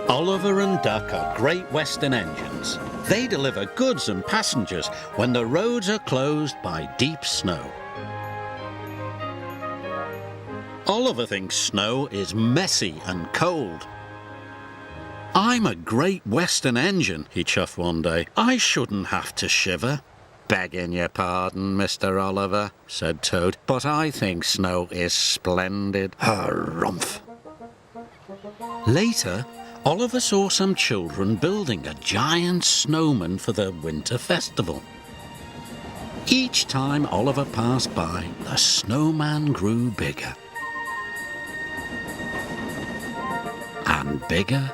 Oliver and Duck are Great Western engines. They deliver goods and passengers when the roads are closed by deep snow. Oliver thinks snow is messy and cold. "I'm a Great Western engine," he chuffed one day. "I shouldn't have to shiver." "Begging your pardon, Mr. Oliver," said Toad, "but I think snow is splendid." Harumph. Later, Oliver saw some children building a giant snowman for the winter festival. Each time Oliver passed by, the snowman grew bigger. And bigger.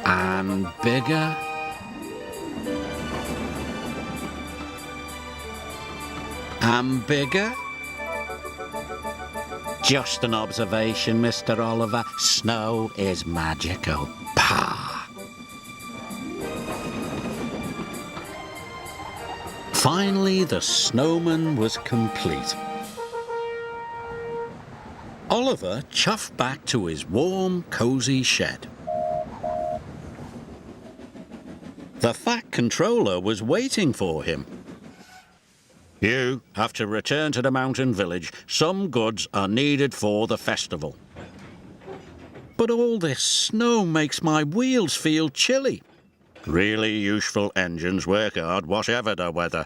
And bigger. And bigger. Just an observation, Mr. Oliver. Snow is magical. Pah! Finally, the snowman was complete. Oliver chuffed back to his warm, cosy shed. The Fat Controller was waiting for him. "You have to return to the mountain village. Some goods are needed for the festival." "But all this snow makes my wheels feel chilly." "Really useful engines work hard whatever the weather."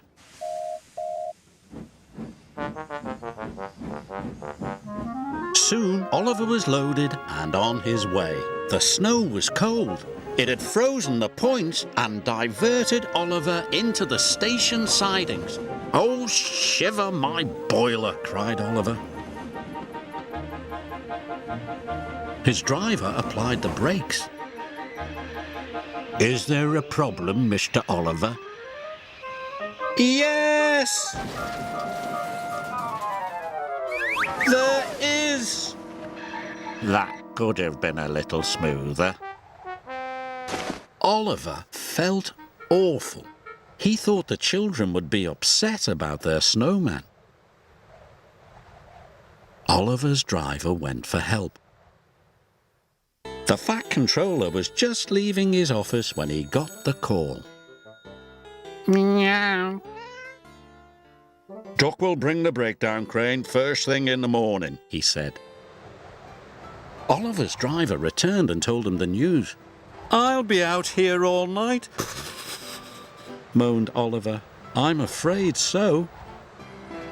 Soon, Oliver was loaded and on his way. The snow was cold. It had frozen the points and diverted Oliver into the station sidings. "Oh, shiver my boiler!" cried Oliver. His driver applied the brakes. "Is there a problem, Mr. Oliver?" "Yes! There is!" "That could have been a little smoother." Oliver felt awful. He thought the children would be upset about their snowman. Oliver's driver went for help. The Fat Controller was just leaving his office when he got the call. "Meow." "Duck will bring the breakdown crane first thing in the morning," he said. Oliver's driver returned and told him the news. "I'll be out here all night," moaned Oliver. "I'm afraid so."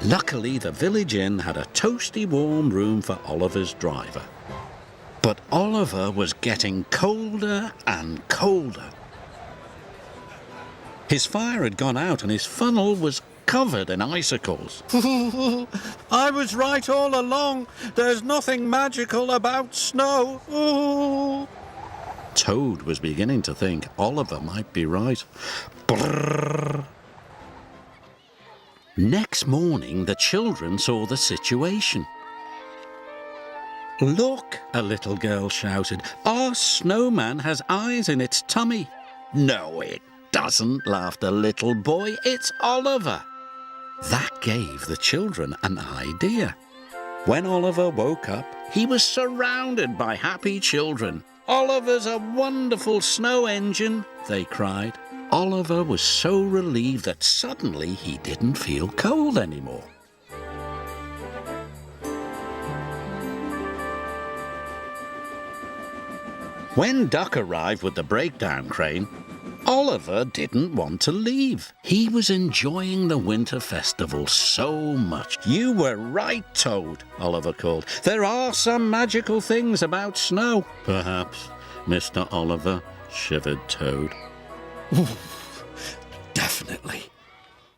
Luckily, the village inn had a toasty warm room for Oliver's driver. But Oliver was getting colder and colder. His fire had gone out and his funnel was covered in icicles. "I was right all along. There's nothing magical about snow." Ooh. Toad was beginning to think Oliver might be right. Brrr. Next morning, the children saw the situation. "Look," a little girl shouted. "Our snowman has eyes in its tummy." "No, it doesn't," laughed a little boy. "It's Oliver." That gave the children an idea. When Oliver woke up, he was surrounded by happy children. "Oliver's a wonderful snow engine," they cried. Oliver was so relieved that suddenly he didn't feel cold anymore. When Duck arrived with the breakdown crane, Oliver didn't want to leave. He was enjoying the winter festival so much. "You were right, Toad," Oliver called. "There are some magical things about snow." "Perhaps, Mr. Oliver," shivered Toad. "Definitely.